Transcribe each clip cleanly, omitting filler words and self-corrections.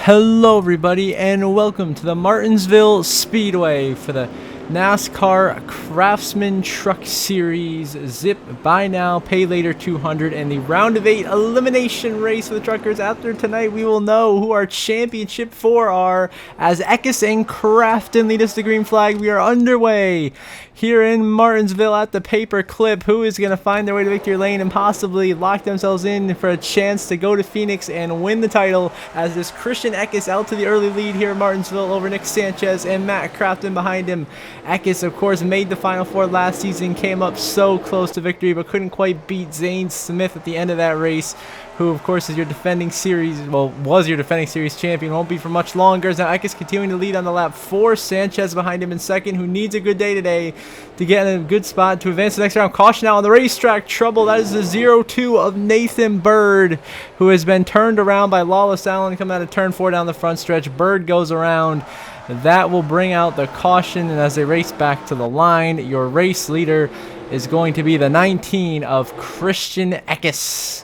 Hello everybody and welcome to the Martinsville Speedway for the NASCAR Craftsman Truck Series Zip Buy Now Pay Later 200 and the round of 8 elimination race for the truckers. After tonight we will know who our championship 4 are as Eckes and Crafton lead us to green flag. We are underway here in Martinsville at the paper clip. Who is going to find their way to victory lane and possibly lock themselves in for a chance to go to Phoenix and win the title, as this Christian Eckes out to the early lead here in Martinsville over Nick Sanchez and Matt Crafton behind him. Eckes, of course, made the Final Four last season, came up so close to victory, but couldn't quite beat Zane Smith at the end of that race, who, of course, is your defending series, was your defending series champion. Won't be for much longer. Now Eckes continuing to lead on the lap 4. Sanchez behind him in second, who needs a good day today to get in a good spot to advance the next round. Caution out on the racetrack. Trouble. That is the 0-2 of Nathan Bird, who has been turned around by Lawless Allen coming out of turn 4 down the front stretch. Bird goes around. That will bring out the caution, and as they race back to the line, your race leader is going to be the 19 of Christian Eckes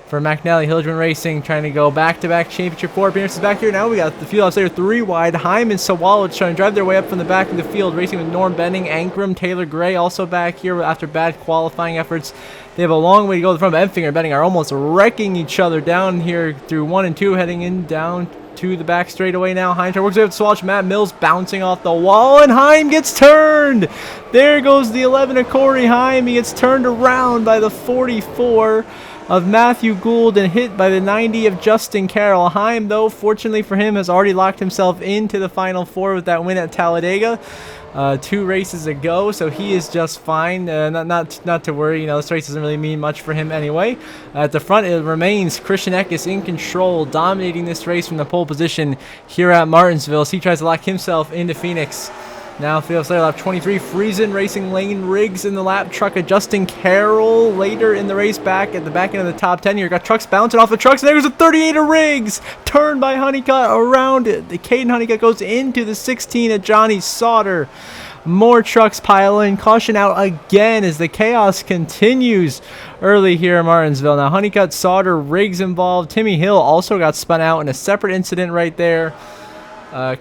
for McNally Hildren Racing, trying to go back-to-back championship 4 appearances back here. Now we got the field outside 3 wide. Heim and Sawalowicz trying to drive their way up from the back of the field, racing with Norm Benning, Ankrum, Taylor Gray also back here after bad qualifying efforts. They have a long way to go. The front of Empfinger and Benning are almost wrecking each other down here through 1 and 2, heading in down to the back straightaway now. Heim works over to Swatch. Matt Mills bouncing off the wall, and Heim gets turned. There goes the 11 of Corey Heim. He gets turned around by the 44 of Matthew Gould and hit by the 90 of Justin Carroll. Heim, though, fortunately for him, has already locked himself into the Final Four with that win at Talladega 2 races ago, so he is just fine. Not to worry. You know, this race doesn't really mean much for him anyway. At the front, it remains Christian Eckes in control, dominating this race from the pole position here at Martinsville, as he tries to lock himself into Phoenix. Now field starter lap 23, Friesen racing Lane Riggs in the lap truck of Justin Carroll later in the race back at the back end of the top 10 here. Got trucks bouncing off the trucks, and there's a 38 of Riggs turned by Honeycutt around it. The Caden Honeycutt goes into the 16 of Johnny Sauter. More trucks pile in. Caution out again as the chaos continues early here in Martinsville. Now Honeycutt, Sauter, Riggs involved. Timmy Hill also got spun out in a separate incident right there.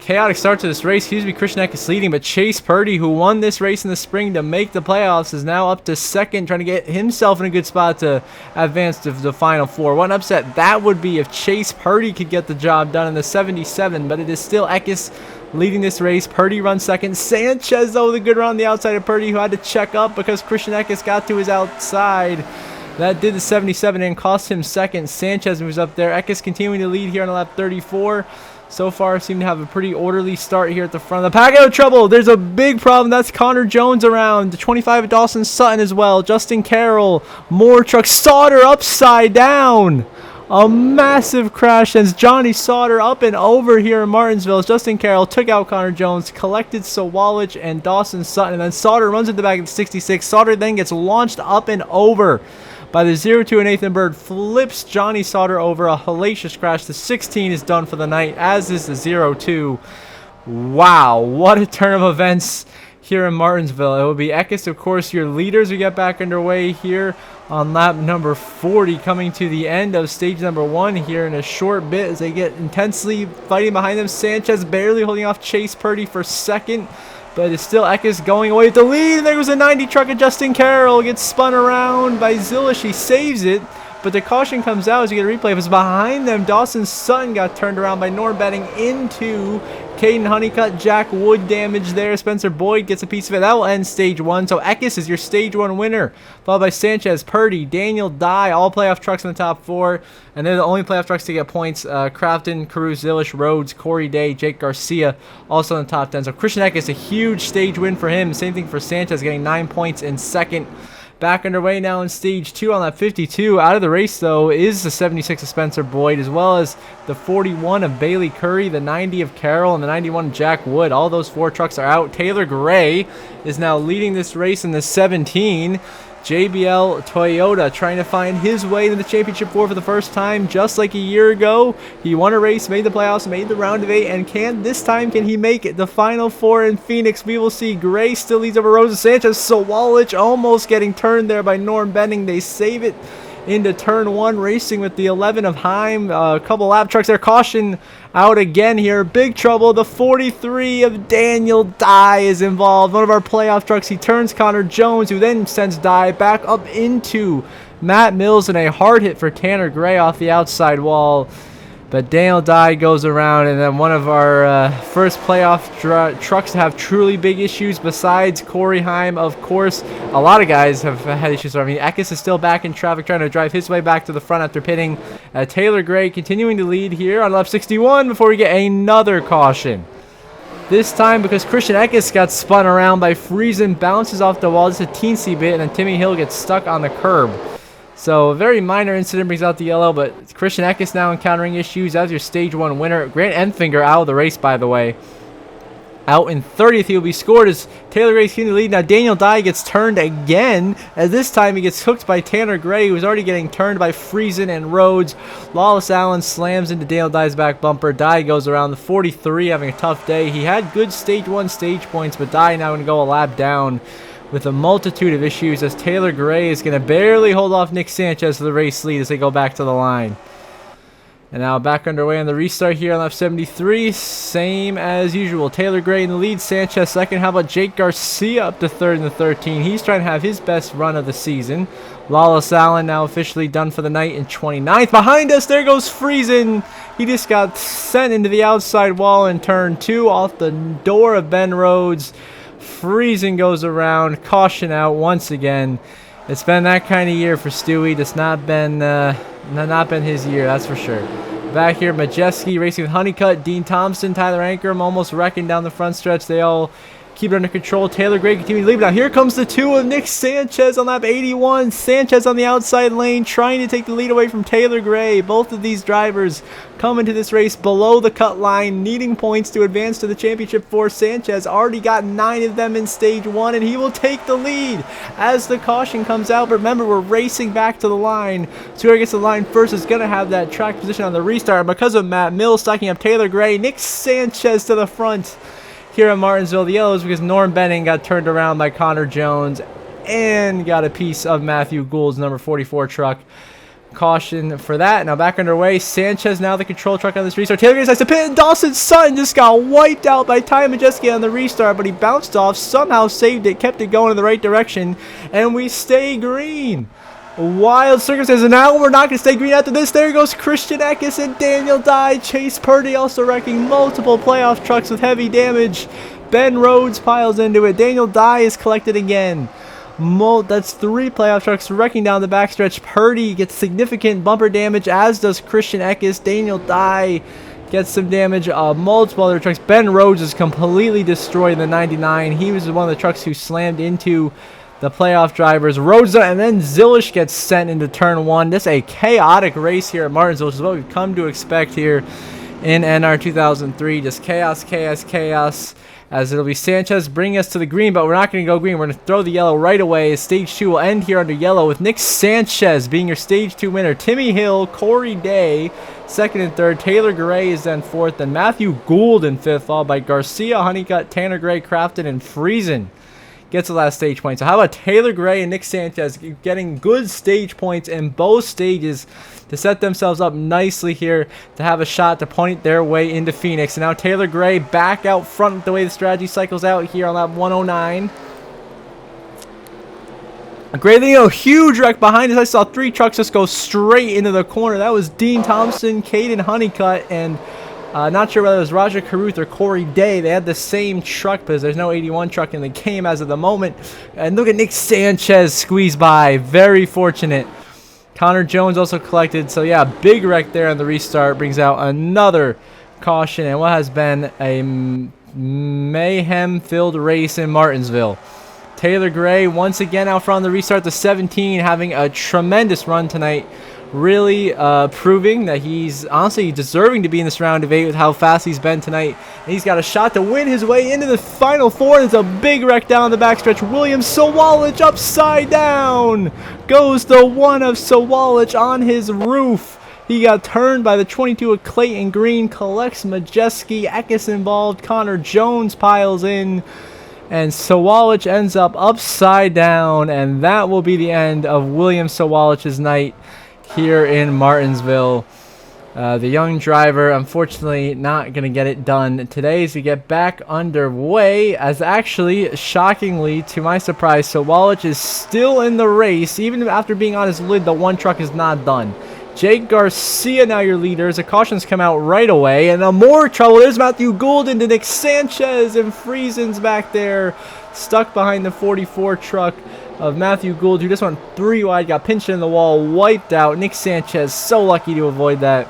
Chaotic start to this race. Excuse me, Christian Eckes leading, but Chase Purdy, who won this race in the spring to make the playoffs, is now up to second, trying to get himself in a good spot to advance to the Final Four. What an upset that would be if Chase Purdy could get the job done in the 77, but it is still Eckes leading this race. Purdy runs second. Sanchez, though, the good run on the outside of Purdy, who had to check up because Christian Eckes got to his outside. That did the 77 and cost him second. Sanchez moves up there. Eckes continuing to lead here on lap 34. So far, seem to have a pretty orderly start here at the front of the pack. Out of trouble. There's a big problem. That's Connor Jones around. The 25 of Dawson Sutton as well. Justin Carroll. More trucks. Sauter upside down. A massive crash sends Johnny Sauter up and over here in Martinsville as Justin Carroll took out Connor Jones, collected Sawalowicz and Dawson Sutton, and then Sauter runs at the back of the 66. Sauter then gets launched up and over by the 0-2, and Nathan Bird flips Johnny Sauter over. A hellacious crash. The 16 is done for the night, as is the 0-2. Wow, what a turn of events here in Martinsville. It will be Eckes, of course, your leaders. We get back underway here on lap number 40, coming to the end of stage number 1 here in a short bit as they get intensely fighting behind them. Sanchez barely holding off Chase Purdy for second, but it's still Eckes going away with the lead. And there goes a 90 truck of Justin Carroll. Gets spun around by Zilish. He saves it, but the caution comes out as you get a replay. It was behind them. Dawson Sutton got turned around by Norm Benning into Caden Honeycutt. Jack Wood damage there. Spencer Boyd gets a piece of it. That will end stage 1. So Eckes is your stage 1 winner, followed by Sanchez, Purdy, Daniel Dye, all playoff trucks in the top 4. And they're the only playoff trucks to get points. Crafton, Caruth, Zilish, Rhodes, Corey Day, Jake Garcia, also in the top 10. So Christian Eckes, a huge stage win for him. Same thing for Sanchez, getting 9 points in second. Back underway now in stage 2 on lap 52. Out of the race, though, is the 76 of Spencer Boyd, as well as the 41 of Bailey Curry, the 90 of Carroll, and the 91 of Jack Wood. All those 4 trucks are out. Taylor Gray is now leading this race in the 17. JBL Toyota trying to find his way to the championship 4 for the first time, just like a year ago. He won a race, made the playoffs, made the round of 8, and this time can he make it the Final Four in Phoenix? We will see. Gray still leads over Rosa Sanchez. Sawalowicz almost getting turned there by Norm Benning. They save it into turn 1, racing with the 11 of Heim. A couple lap trucks there. Caution out again here. Big trouble. The 43 of Daniel Dye is involved. One of our playoff trucks. He turns Connor Jones, who then sends Dye back up into Matt Mills, and a hard hit for Tanner Gray off the outside wall. But Daniel Dye goes around, and then one of our first playoff trucks to have truly big issues besides Corey Heim. Of course, a lot of guys have had issues. I mean, Eckes is still back in traffic trying to drive his way back to the front after pitting. Taylor Gray continuing to lead here on lap 61 before we get another caution. This time because Christian Eckes got spun around by Friesen, bounces off the wall just a teensy bit, and then Timmy Hill gets stuck on the curb. So a very minor incident brings out the yellow, but Christian Eckes now encountering issues as your stage 1 winner. Grant Enfinger out of the race, by the way. Out in 30th, he will be scored as Taylor Gray's continuing to lead. Now Daniel Dye gets turned again, as this time he gets hooked by Tanner Gray, who was already getting turned by Friesen and Rhodes. Lawless Allen slams into Daniel Dye's back bumper. Dye goes around the 43, having a tough day. He had good stage 1 stage points, but Dye now going to go a lap down with a multitude of issues, as Taylor Gray is going to barely hold off Nick Sanchez to the race lead as they go back to the line. And now back underway on the restart here on lap 73. Same as usual. Taylor Gray in the lead, Sanchez second. How about Jake Garcia up to third in the 13? He's trying to have his best run of the season. Lawless Allen now officially done for the night in 29th. Behind us, there goes Friesen. He just got sent into the outside wall in turn 2 off the door of Ben Rhodes. Friesen goes around, caution out once again. It's been that kind of year for Stewie. It's not been his year, that's for sure. Back here, Majeski racing with Honeycutt, Dean Thompson, Tyler Ankrum almost wrecking down the front stretch. They all keep it under control. Taylor Gray continuing to lead. Now here comes the 2 of Nick Sanchez on lap 81. Sanchez on the outside lane trying to take the lead away from Taylor Gray. Both of these drivers come into this race below the cut line, needing points to advance to the championship for Sanchez. Already got 9 of them in stage 1, and he will take the lead as the caution comes out. But remember, we're racing back to the line. So whoever gets to the line first is going to have that track position on the restart. And because of Matt Mills stocking up Taylor Gray, Nick Sanchez to the front here at Martinsville. The yellows because Norm Benning got turned around by Connor Jones and got a piece of Matthew Gould's number 44 truck. Caution for that. Now back underway. Sanchez now the control truck on this restart. Taylor Gray decides to pit, and Dawson Sutton just got wiped out by Ty Majeski on the restart, but he bounced off, somehow saved it, kept it going in the right direction, and we stay green. Wild circumstances, and now we're not going to stay green after this. There goes Christian Eckes and Daniel Dye. Chase Purdy also wrecking multiple playoff trucks with heavy damage. Ben Rhodes piles into it. Daniel Dye is collected again. That's 3 playoff trucks wrecking down the backstretch. Purdy gets significant bumper damage, as does Christian Eckes. Daniel Dye gets some damage. Multiple other trucks. Ben Rhodes is completely destroyed in the 99. He was one of the trucks who slammed into the playoff drivers. Rhodes, and then Zilish gets sent into turn 1. This is a chaotic race here at Martinsville, which is what we've come to expect here in NR2003. Just chaos, chaos, chaos. As it'll be Sanchez bringing us to the green, but we're not going to go green. We're going to throw the yellow right away. Stage 2 will end here under yellow with Nick Sanchez being your stage 2 winner. Timmy Hill, Corey Day, second and third. Taylor Gray is then fourth. Then Matthew Gould in fifth, followed by Garcia, Honeycutt, Tanner Gray, Crafton, and Friesen gets the last stage point. So how about Taylor Gray and Nick Sanchez getting good stage points in both stages to set themselves up nicely here to have a shot to point their way into Phoenix. And now Taylor Gray back out front with the way the strategy cycles out here on lap 109. Great, huge wreck behind us. I saw 3 trucks just go straight into the corner. That was Dean Thompson, Caden Honeycutt, and not sure whether it was Raja Caruth or Corey Day. They had the same truck because there's no 81 truck in the game as of the moment. And look at Nick Sanchez squeeze by. Very fortunate. Connor Jones also collected. So yeah, big wreck there on the restart. Brings out another caution and what has been a mayhem-filled race in Martinsville. Taylor Gray once again out front on the restart, the 17, having a tremendous run tonight. Really proving that he's honestly deserving to be in this round of 8 with how fast he's been tonight. And he's got a shot to win his way into the final 4. There's a big wreck down the backstretch. William Sawalich upside down. Goes the 1 of Sawalich on his roof. He got turned by the 22 of Clayton Green. Collects Majeski. Eckes involved. Connor Jones piles in. And Sawalich ends up upside down, and that will be the end of William Sawalich's night here in Martinsville. The young driver, unfortunately, not going to get it done today as we get back underway. As actually, shockingly, to my surprise, Sawalich is still in the race. Even after being on his lid, the one truck is not done. Jake Garcia now your leaders. The cautions come out right away. And more trouble. There's Matthew Gould into Nick Sanchez. And Friesen's back there, stuck behind the 44 truck of Matthew Gould, who just went 3 wide, got pinched in the wall, wiped out. Nick Sanchez, so lucky to avoid that.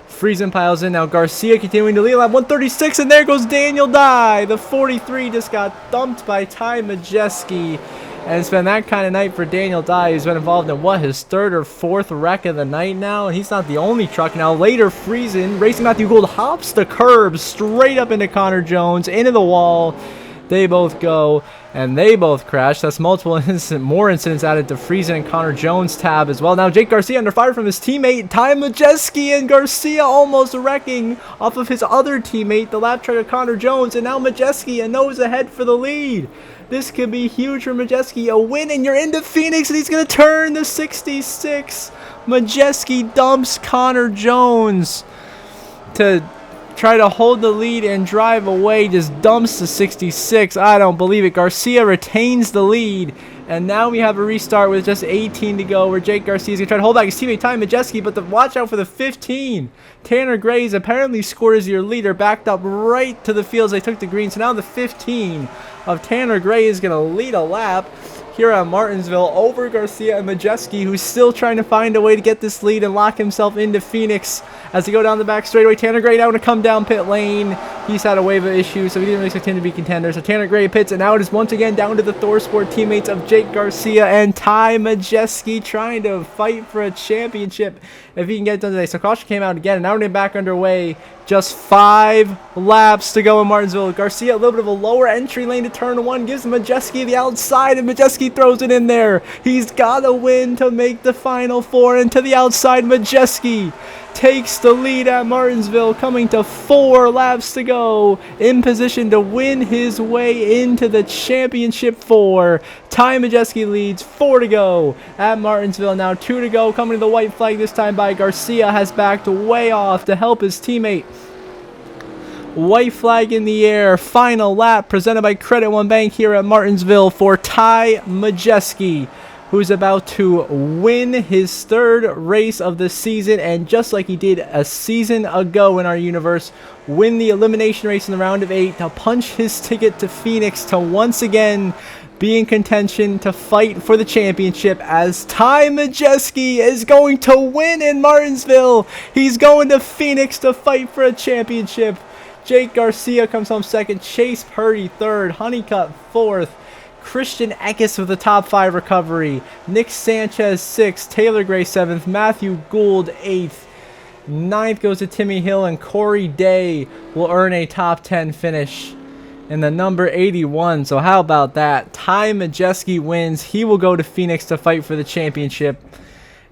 Friesen piles in. Now Garcia continuing to lead lap 136. And there goes Daniel Dye. The 43 just got thumped by Ty Majeski. And it's been that kind of night for Daniel Dye, who's been involved in, what, his 3rd or 4th wreck of the night now? And he's not the only truck now. Later, Friesen, racing Matthew Gould, hops the curb straight up into Connor Jones, into the wall. They both go, and they both crash. That's multiple more incidents added to Friesen and Connor Jones' tab as well. Now Jake Garcia under fire from his teammate, Ty Majeski, and Garcia almost wrecking off of his other teammate, the lap truck of Connor Jones, and now Majeski a nose ahead for the lead. This could be huge for Majeski. A win, and you're into Phoenix, and he's going to turn the 66. Majeski dumps Connor Jones to try to hold the lead and drive away. Just dumps the 66. I don't believe it. Garcia retains the lead. And now we have a restart with just 18 to go, where Jake Garcia is going to try to hold back his teammate Ty Majeski, but watch out for the 15. Tanner Gray's apparently scored as your leader, backed up right to the fields. They took the green, so now the 15 of Tanner Gray is going to lead a lap here at Martinsville over Garcia and Majeski, who's still trying to find a way to get this lead and lock himself into Phoenix as they go down the back straightaway. Tanner Gray now going to come down pit lane. He's had a wave of issues, so we didn't really expect him to be contender. So Tanner Gray pits, and now it is once again down to the ThorSport teammates of Jake Garcia and Ty Majeski trying to fight for a championship if he can get it done today. So caution came out again, and now we're back underway. Just 5 laps to go in Martinsville. Garcia, a little bit of a lower entry lane to turn 1, gives Majeski the outside, and Majeski throws it in there. He's got to win to make the final 4, and to the outside, Majeski takes the lead at Martinsville, coming to 4 laps to go, in position to win his way into the championship 4. Ty Majeski leads, 4 to go at Martinsville. Now 2 to go, coming to the white flag this time by Garcia, has backed way off to help his teammate. White flag in the air. Final lap presented by Credit One Bank here at Martinsville for Ty Majeski, who's about to win his 3rd race of the season, and just like he did a season ago in our universe, win the elimination race in the round of 8 to punch his ticket to Phoenix to once again be in contention to fight for the championship, as Ty Majeski is going to win in Martinsville. He's going to Phoenix to fight for a championship. Jake Garcia comes home 2nd, Chase Purdy 3rd, Honeycutt 4th, Christian Eckes with the top 5 recovery, Nick Sanchez 6th, Taylor Gray 7th, Matthew Gould 8th, 9th goes to Timmy Hill, and Corey Day will earn a top 10 finish in the number 81. So how about that? Ty Majeski wins. He will go to Phoenix to fight for the championship.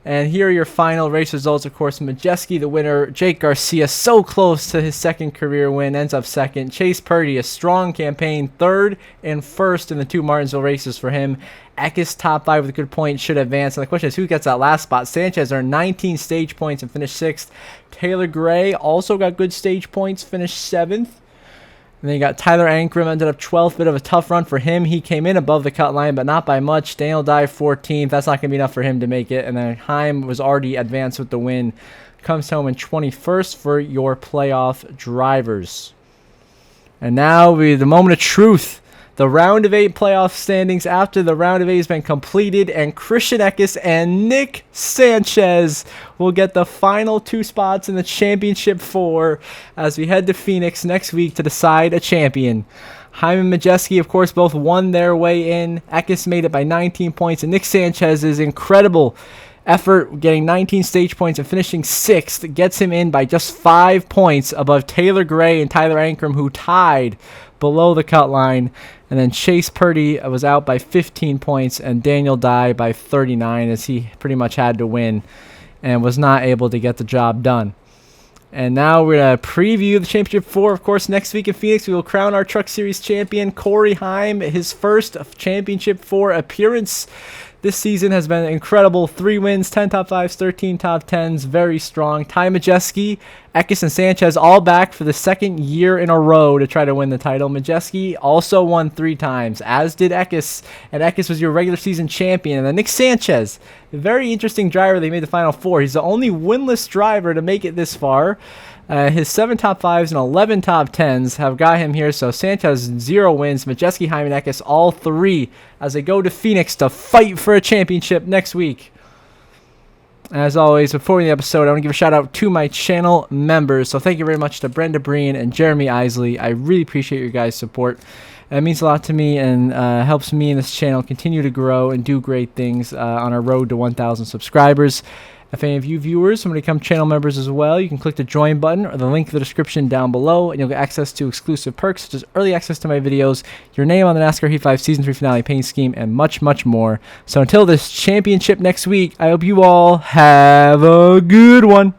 And here are your final race results. Of course, Majeski the winner. Jake Garcia so close to his 2nd career win, ends up 2nd. Chase Purdy, a strong campaign, 3rd and 1st in the 2 Martinsville races for him. Eckes top 5 with a good point, should advance. And the question is, who gets that last spot? Sanchez earned 19 stage points and finished 6th. Taylor Gray also got good stage points, finished 7th. And then you got Tyler Ankrum, ended up 12th. Bit of a tough run for him. He came in above the cut line, but not by much. Daniel Dye 14th. That's not going to be enough for him to make it. And then Heim was already advanced with the win. Comes home in 21st for your playoff drivers. And now the moment of truth. The round of 8 playoff standings after the round of 8 has been completed, and Christian Eckes and Nick Sanchez will get the final 2 spots in the championship 4 as we head to Phoenix next week to decide a champion. Hyman Majeski, of course, both won their way in. Eckes made it by 19 points, and Nick Sanchez's incredible effort, getting 19 stage points and finishing 6th, gets him in by just 5 points above Taylor Gray and Tyler Ankrum, who tied below the cut line. And then Chase Purdy was out by 15 points, and Daniel Dye by 39, as he pretty much had to win and was not able to get the job done. And now we're going to preview the Championship 4. Of course, next week in Phoenix, we will crown our Truck Series champion, Corey Heim, his first Championship 4 appearance. This season has been incredible. 3 wins, 10 top 5s, 13 top 10s. Very strong. Ty Majeski, Eckes, and Sanchez all back for the second year in a row to try to win the title. Majeski also won 3 times, as did Eckes. And Eckes was your regular season champion. And then Nick Sanchez, a very interesting driver. They made the Final 4. He's the only winless driver to make it this far. His 7 top 5s and 11 top 10s have got him here. So Sanchez 0 wins. Majeski, Heim, and Eckes all 3 as they go to Phoenix to fight for a championship next week. As always, before we end the episode, I want to give a shout out to my channel members. So thank you very much to Brenda Breen and Jeremy Isley. I really appreciate your guys' support. It means a lot to me and helps me and this channel continue to grow and do great things on our road to 1,000 subscribers. If any of you viewers want to become channel members as well, you can click the join button or the link in the description down below, and you'll get access to exclusive perks such as early access to my videos, your name on the NASCAR Heat 5 Season 3 finale paint scheme, and much, much more. So until this championship next week, I hope you all have a good one.